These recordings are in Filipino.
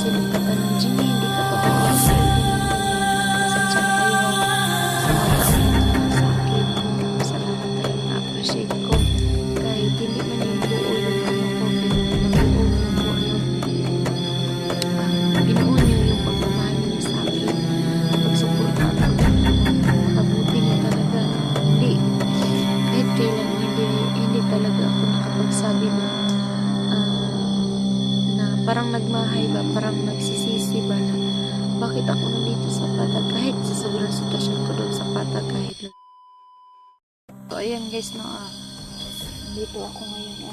silip ka pa ng Jimmy, hindi ka pa ba excited ng ganyan? Pasensya na kayo sa mga taong sa akin. Salamat talaga, na-appreciate ko. Kahit hindi man yung buo yung ano ko, pero nabuo yung buo binuo niyo yung pagmamahal niyo sa akin. Pagsuporta ko nakabuti niyo talaga. Hindi, kahit kailan hindi talaga ako nakapagsabi na parang nagmahay ba, parang nagsisisi ba na bakit ako nandito sa Patag kahit sa sobrang sitwasyon ko doon sa Patag kahit so ayan guys no, dito ako ngayon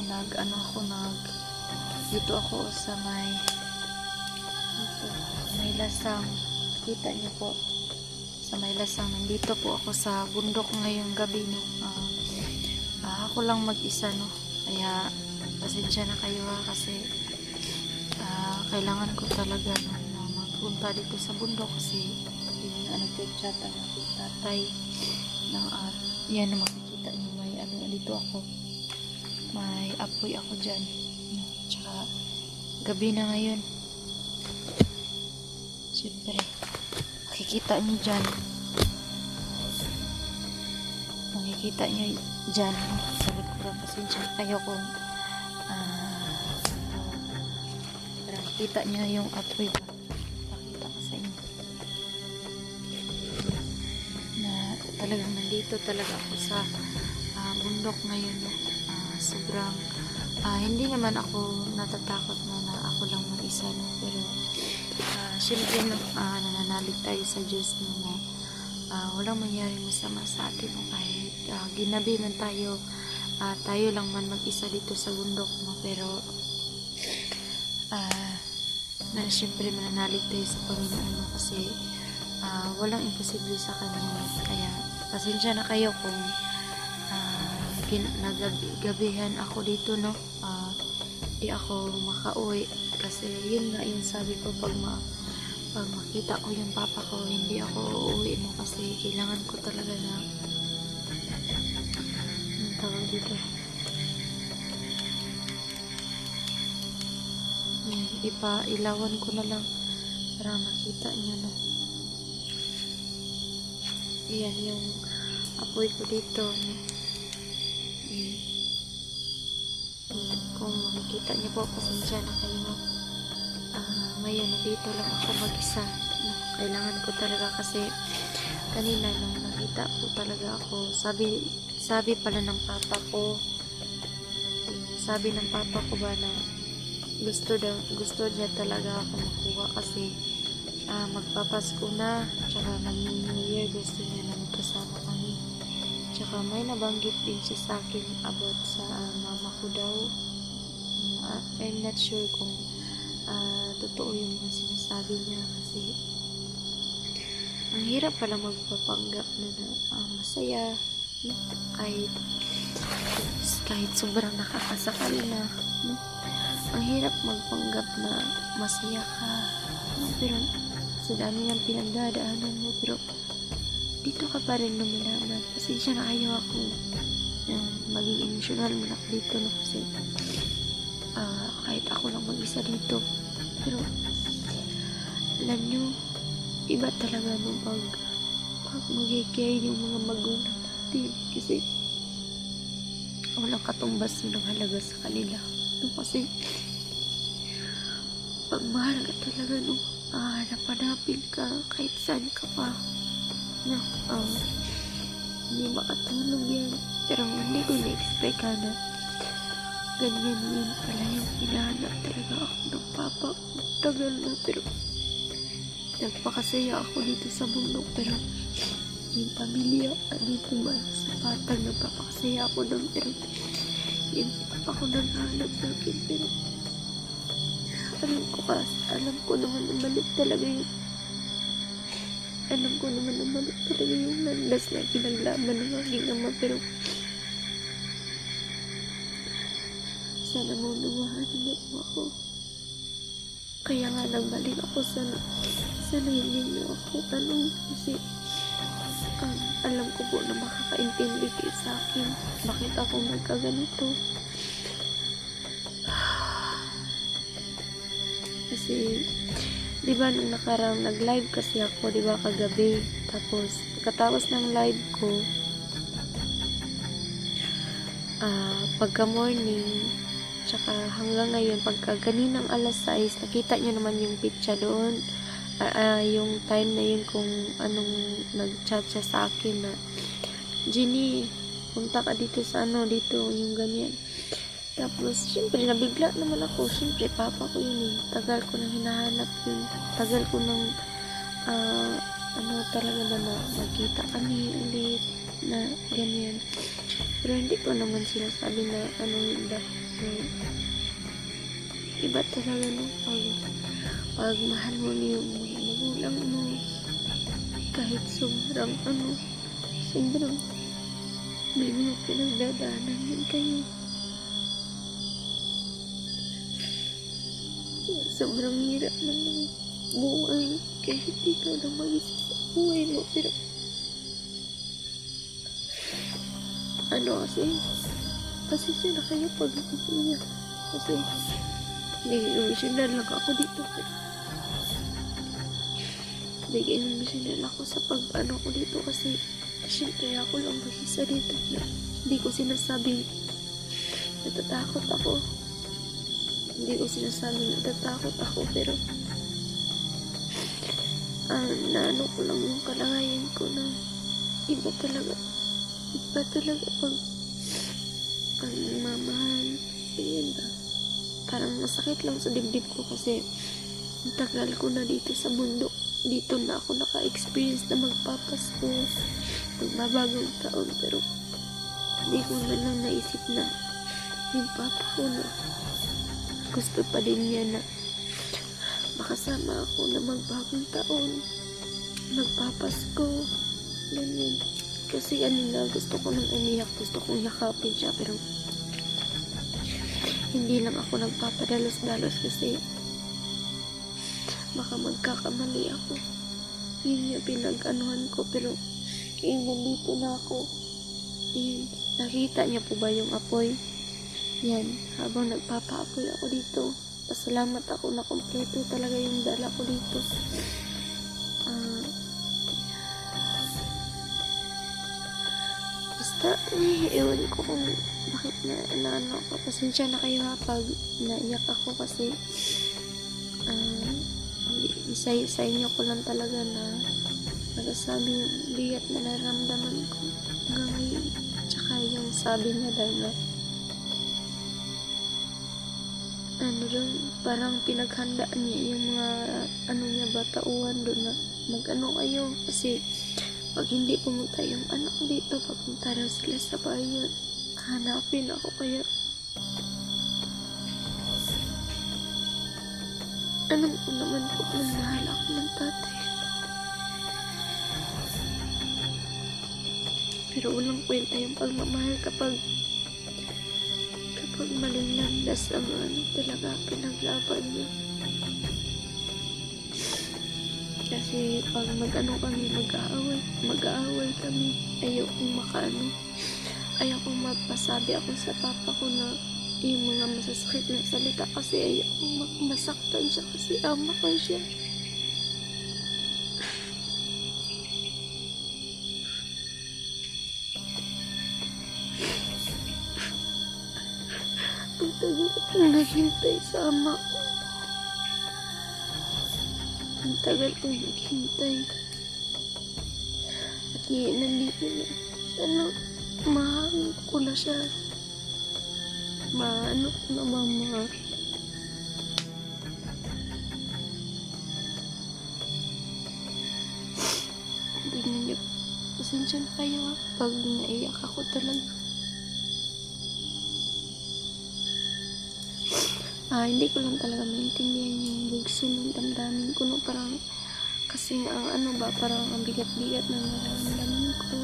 dito ako sa may lasang, kita niyo po sa may lasang, nandito po ako sa bundok ngayong gabi no. Ako lang mag-isa no, kaya pasensya na kayo kasi kailangan ko talaga na magpunta dito sa bundok kasi yung nag-chat ang aking tatay ng yan na makikita niyo may dito ako, may apoy ako dyan, tsaka gabi na ngayon. Siyempre makikita niyo dyan sa likuran. Pasensya na kayo kung kita niyo yung apoy ba, pakita ko sa inyo na talagang nandito talaga ako sa bundok ngayon no. Sobrang hindi naman ako natatakot na ako lang mag-isa no, pero syempre no, nananalig tayo sa Diyos no, na walang mangyaring masama sa atin no, kahit ginabi man tayo, tayo lang man mag-isa dito sa bundok no, pero na syempre mananalig tayo sa Panginoon no, kasi walang imposible sa Kanya. Kaya pasensya na kayo kung nagabihan ako dito no, di ako makauwi kasi yun nga yung sabi ko, pag makita ko yung papa ko hindi ako uuwi no, kasi kailangan ko talaga na ang tawag dito, ipailawan ko na lang para makita nyo no. Yan yung apoy ko dito no. Kung makikita nyo po, pasensya na kayo. Ngayon nandito lang ako mag-isa no. Kailangan ko talaga kasi kanina nung nakita ko talaga ako, sabi pala ng papa ko, sabi ng papa ko ba na gusto niya talaga ako makuha kasi magpapasko na, tsaka mag-New Year, gusto niya na magkasama kami. Tsaka may nabanggit din siya sa akin about sa mama ko daw. I'm not sure kung totoo yung mga sinasabi niya kasi ang hirap pala magpapanggap na masaya kahit sobrang nakakasakal na no? Ang hirap magpanggap na masaya ka no? Pero sa dami ng pinagdadaanan mo, pero dito ka pa rin lumalaban. Pasensya na kayo ako maging emotional muna ako dito no? Kasi kahit ako lang mag-isa dito, pero alam nyo, iba talaga no pag mag-care yung mga magulang natin kasi walang katumbas yun ang halaga sa kanila no, kasi pag mahal ka talaga no, napanapin ka kahit saan ka pa no, hindi makatulog yan, pero hindi ko na-expect na ganyan yun pala yung hinahanap talaga ako ng papa ko. Tagal na, pero nagpakasaya ako dito sa bundok, pero yung pamilya dito ba sa Patag, nagpapakasaya ako doon, pero yung papa ko naghahanap sa akin, pero alam ko naman na mali talaga yung landas na pinaglaban ng aking ama, pero sana maunawahan niyo po ako. Kaya nga nagbalik ako, sana hindi niyo ako tanong kasi alam ko po na makakaintindi kayo sa akin bakit ako nagkaganito. Kasi, di ba nung nakarang nag-live kasi ako, di ba kagabi. Tapos, pagkatapos ng live ko, pagka morning, tsaka hanggang ngayon, pagka ganinang alas 6, nakita nyo naman yung picture doon. Yung time na yun kung anong nag-chat siya sa akin na, Jenny, punta ka dito sa dito, yung ganyan. Tapos, syempre, nabigla naman ako. Syempre, papa ko yun eh. Tagal ko nang hinahanap yun. Tagal ko nang, talaga ba na magkita kami ulit na ganyan. Pero hindi ko naman sinasabi na iba talaga no, pag mahal mo niyo yung mga magulang mo, kahit sobrang may mga pinagdadaanan din kayo. Sobrang hirap man ng buhay kahit ikaw lang mag-isip sa buhay mo, pero pasensya na kayo pag niya kasi nag-emotional lang ako dito, nag-emotional ako sa ko dito kasi syempre ako lang mag-isa dito na hindi ko sinasabing natatakot ako, pero naano ko lang yung kalagayan ko na iba talaga pag mamahal. Ayan ba, parang masakit lang sa dibdib ko kasi ang tagal ko na dito sa bundok. Dito na ako naka-experience na magpapasko, magbabagong taon, pero hindi ko na lang naisip na yung papa ko na gusto pa din niya na makasama ako na magbagong taon, magpapasko, ganyan. Kasi kanina gusto ko nang umiyak, gusto kong yakapin siya, pero hindi lang ako nagpapadalos-dalos kasi baka magkakamali ako. Yun yung pinag-anuhan ko, pero nandito na ako. Yun, nakita niya po ba yung apoy? Yan, habang nagpapa-apoy ako dito, pasalamat ako na kompleto talaga yung dala ko dito. Basta, ewan ko kung bakit ako. Pasensya na kayo ha pag naiyak ako kasi sa inyo ko lang talaga na nagasabi yung bigat na naramdaman ko hanggang ngayon. Tsaka yung sabi niya daw na parang pinaghandaan niya yung mga niya batauhan doon na kayo kasi pag hindi pumunta yung anak ko dito, papunta daw sila sa bayan, hanapin ako. Kaya alam ko naman po na mahal ako ng tatay, pero walang kwenta yung pagmamahal kapag maling landas ang talaga pinaglaban niya. Kasi pag mag-aaway kami, ayaw kong magpasabi ako sa papa ko na yung mga masasakit na salita kasi ayaw kong masaktan siya kasi ama ko siya. Ang tagal kong naghintay sa ama ko. Ang tagal kong naghintay. At nandito na. Sana mahal ko na siya. Maano ko na mama. Tingnan niyo. Pasensya na kayo ha. Pag naiyak ako talaga. Hindi ko lang talaga maintindihan yung bugso ng damdamin ko, no? Parang kasi parang ang bigat-bigat na nararamdaman ko,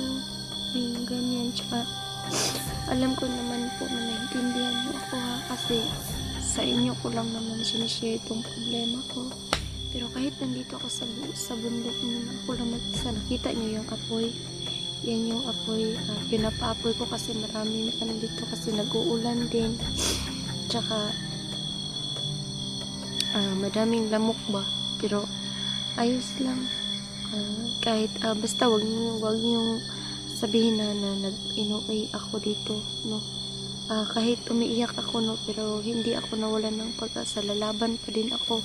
yung ganyan. Tsaka alam ko naman po na maintindihan niyo ako ha, kasi sa inyo ko lang naman sinishare itong problema ko. Pero kahit nandito ako sa bundok na ako lang mag-isa, nakita niyo yung apoy. Yan yung apoy, pinapaapoy ko kasi maraming dito kasi nag-uulan din. Tsaka madaming lamok ba, pero ayos lang. Kahit basta wag niyo sabihin na nag-inuwi ako dito, no. Kahit umiiyak ako, no, pero hindi ako nawalan ng pag-asa. Lalaban pa din ako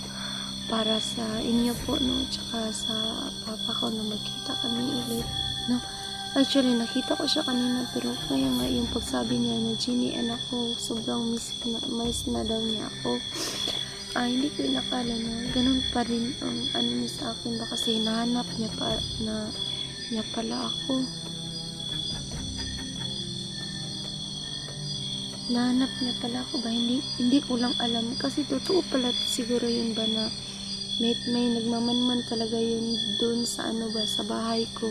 para sa inyo po, no, tsaka sa papa ko na magkita kami ulit, no. Actually, nakita ko siya kanina, pero kaya nga yung pagsabi niya na Jenny, anak ko, sobrang miss na daw niya ako. Hindi ko inakala na ganun pa rin ang ano niya sa akin ba, kasi nahanap niya pala ako. Nahanap niya pala ako ba? Hindi ko lang alam. Kasi totoo pala siguro yun ba na may nagmamanman talaga yun dun sa ano ba, sa bahay ko.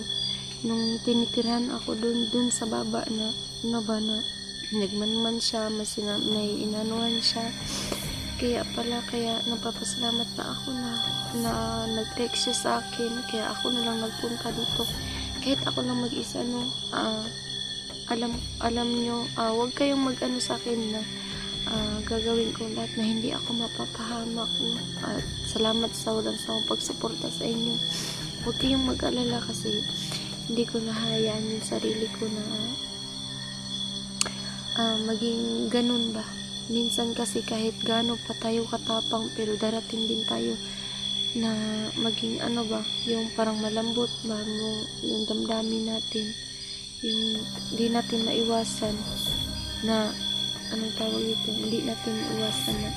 Nung tinitirahan ako dun sa baba na nagmanman siya, may inanuhan siya. Kaya napapasalamat na ako na nag-text siya sa akin. Kaya ako na lang nagpunta dito. Kahit ako lang mag-isa, no. Alam nyo, huwag kayong mag-ano sa akin na gagawin ko lahat na hindi ako mapapahamak, no? At salamat sa walang sawang pagsuporta sa inyo. Huwag kayong mag-alala kasi hindi ko nahayaan yung sarili ko na maging ganun ba. Minsan kasi kahit gaano pa tayo katapang, pero darating din tayo na maging ano ba, yung parang malambot ba yung damdamin natin, yung hindi natin maiwasan na anong tawag ito, hindi natin maiwasan na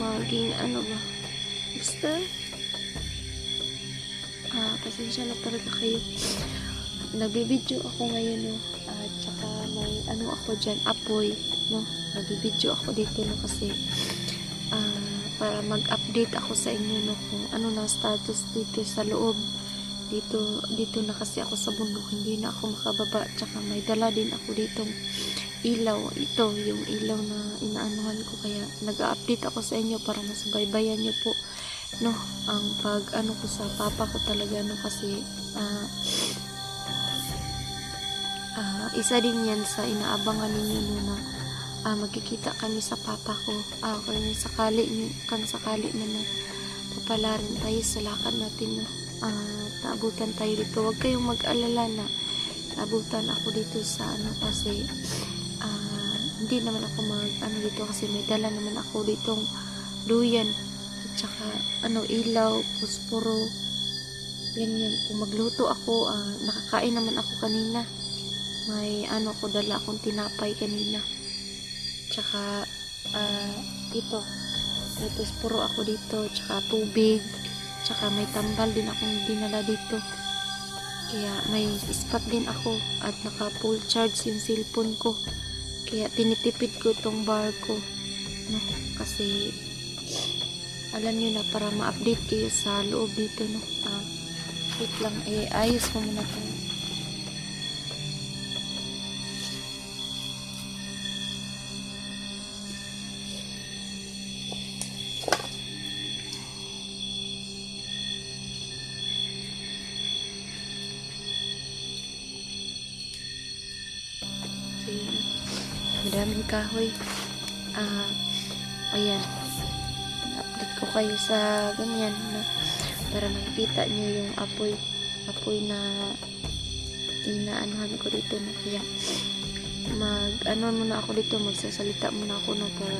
maging ano ba, basta pasensya na talaga kayo. Nagbibideo ako ngayon, no, at saka may ano ako dyan, apoy, no. Nagbibideo ako dito, no, kasi para mag-update ako sa inyo, no, kung ano na status dito sa loob. Dito na kasi ako sa bundok, hindi na ako makababa. Tsaka may dala din ako ditong ilaw. Ito yung ilaw na inaanuhan ko, kaya nag-update ako sa inyo para masubaybayan nyo po, no, ang pag ano ko sa papa ko talaga, no, kasi isa din yan sa inaabangan ninyo, no, na magkikita kami sa papa ko. Kung sakali na papalarin tayo sa lakad natin, no, naabutan tayo dito. Huwag kayong mag-alala na naabutan ako dito sa ano, kasi hindi naman ako dito, kasi may dala naman ako ditong duyan at saka ilaw, pusporo, ganyan. Kung magluto ako, nakakain naman ako kanina. May ako, dala akong tinapay kanina. Tsaka ito, may pusporo ako dito, tsaka tubig, tsaka may tambal din akong dinala dito. Kaya may spot din ako at naka full charge yung cellphone ko. Kaya tinitipid ko itong bar ko, no, kasi alam nyo na, para ma-update kayo sa loob dito, no. Wait lang, ayos ko muna ito. Madaming kahoy. Ayan, update ko kayo sa ganyan na para makikita nyo yung apoy na inaanuhan ko dito, no. Kaya muna ako dito, magsasalita muna ako, no, para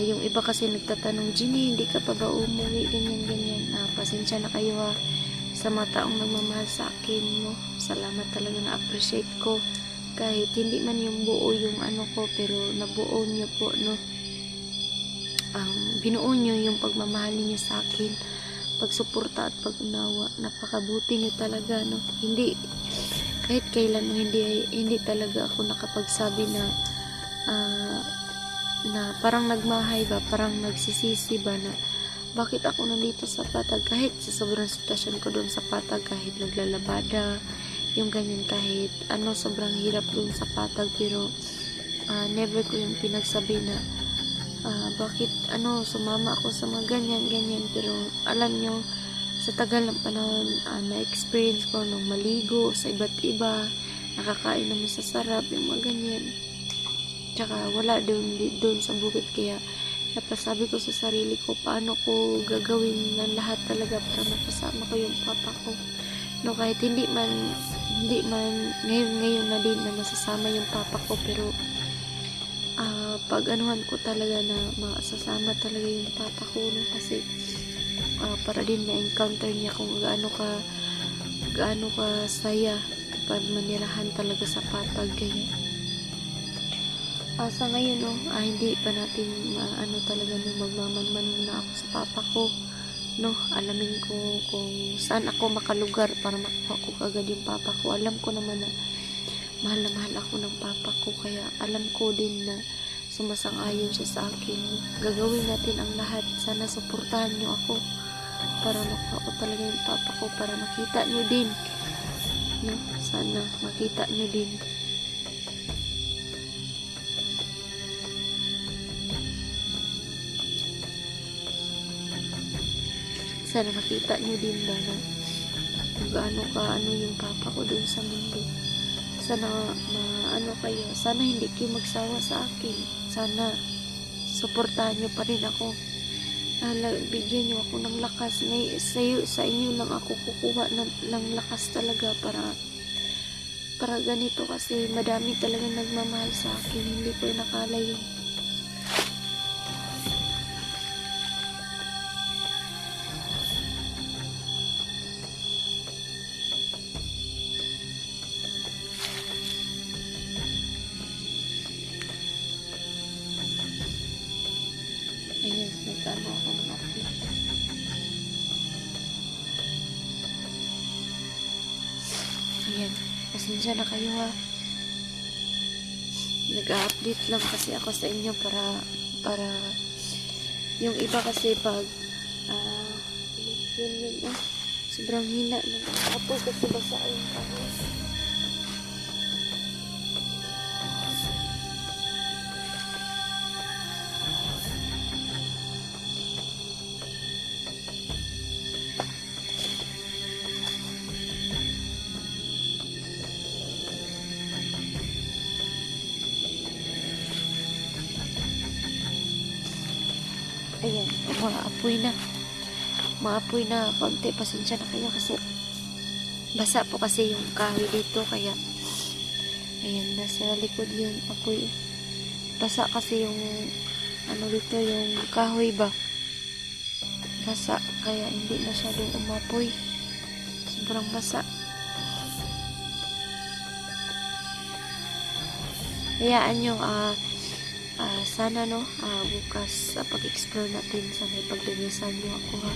yung iba kasi nagtatanong, Jenny, hindi ka pa ba umuwi, ganyan. Pasensya na kayo, sa mga taong nagmamahal sa akin, no. Salamat talaga, na appreciate ko kahit hindi man yung buo yung ano ko, pero nabuo nyo po, no. Binuo nyo yung pagmamahal niyo sa akin, pagsuporta at pag-unawa. Napakabuti nyo talaga, no. Hindi kahit kailan, no, hindi talaga ako nakapagsabi na parang nagmahay ba, parang nagsisisi ba na bakit ako nandito sa Patag, kahit sa sobrang sitwasyon ko doon sa Patag, kahit naglalabada yung ganyan, kahit sobrang hirap doon sa Patag, pero never ko yung pinagsabi na bakit sumama ako sa mga ganyan. Pero alam nyo, sa tagal ng panahon, na-experience ko nung maligo sa iba't iba, nakakain ng masasarap, yung mga ganyan. Tsaka wala doon sa bukid, kaya napasabi ko sa sarili ko, paano ko gagawin ng lahat talaga para mapasama ko yung papa ko. No, kahit hindi man ngayon na din na masasama yung papa ko, pero pag anuhan ko talaga na masasama talaga yung papa ko, no, kasi para din na-encounter niya kung gaano ka saya pag manirahan talaga sa papa, gaya. Sa ngayon, no, hindi pa natin maano talaga, no, magmamanman muna ako sa papa ko, no. Alamin ko kung saan ako makalugar para makuha ko kagad yung papa ko. Alam ko naman na mahal ako ng papa ko, kaya alam ko din na sumasang-ayon siya sa akin. Gagawin natin ang lahat. Sana suportahan niyo ako para makuha ko talaga yung papa ko, para makita niyo din, no. Sana makita niyo din. Sana makita nyo din ba na kung gaano ka yung papa ko dun sa mundo. Sana maano kayo. Sana hindi kayo magsawa sa akin. Sana suportahan nyo pa rin ako. Bigyan nyo ako ng lakas. Sa inyo lang ako kukuha ng lakas talaga para ganito, kasi madami talaga nagmamahal sa akin. Hindi ko nakala yun. Ayan, nagkano ako ng update. Ayan, pasensya na kayo ha. Nag-update lang kasi ako sa inyo para yung iba kasi pag yun sobrang hina ng apo kasi basa yung kahos. Ayan, maapoy na konti. Pasensya na kayo kasi basa po kasi yung kahoy dito, kaya ayan, nasa likod yung apoy. Basa kasi yung ano dito, yung kahoy ba, basa, kaya hindi masyadong umapoy, sobrang basa. Hayaan nyo, sana no, bukas pag-explore natin, sana ipagdanisan nyo ako ha.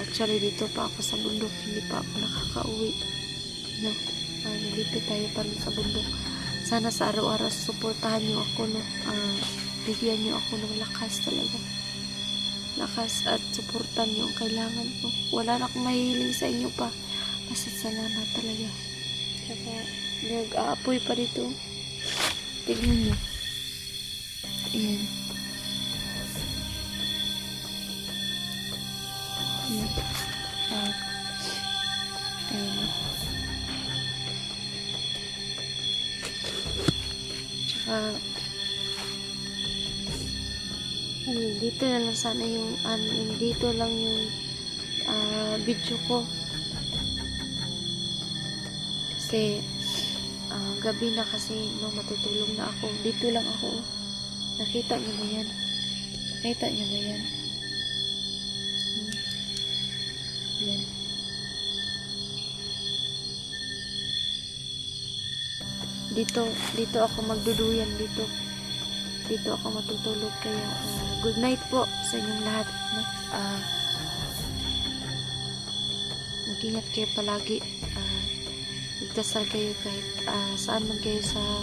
Actually dito pa ako sa bundok, hindi pa ako nakakauwi, no. Nalipit tayo pa rin sa bundok. Sana sa araw-araw suportahan nyo ako, no. Bigyan nyo ako ng lakas talaga, lakas at suportan nyo ang kailangan ko. Wala na akong mahihiling sa inyo pa, basta salamat talaga. Saka nag-aapoy pa dito, tignan nyo. Ayan. Ayan. Ayan. Tsaka dito na lang sana yung dito lang yung video ko, kasi gabi na kasi, no, matutulog na ako. Dito lang ako. Nakita niyo ba yan? Nakita niyo ba yan? Yan. Dito ako magduduyan dito. Dito ako matutulog, kaya good night po sa inyong lahat. Mag-ingat kayo palagi. Magdasal kayo kahit saan man kayo sa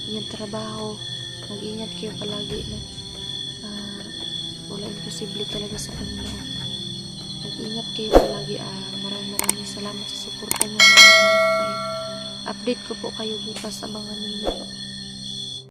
inyong trabaho. Mag-ingat kayo palagi na wala imposible talaga sa Panginoon. Mag-ingat kayo palagi. Maraming salamat sa suporta nyo. Update ko po kayo bukas, abangan ninyo po.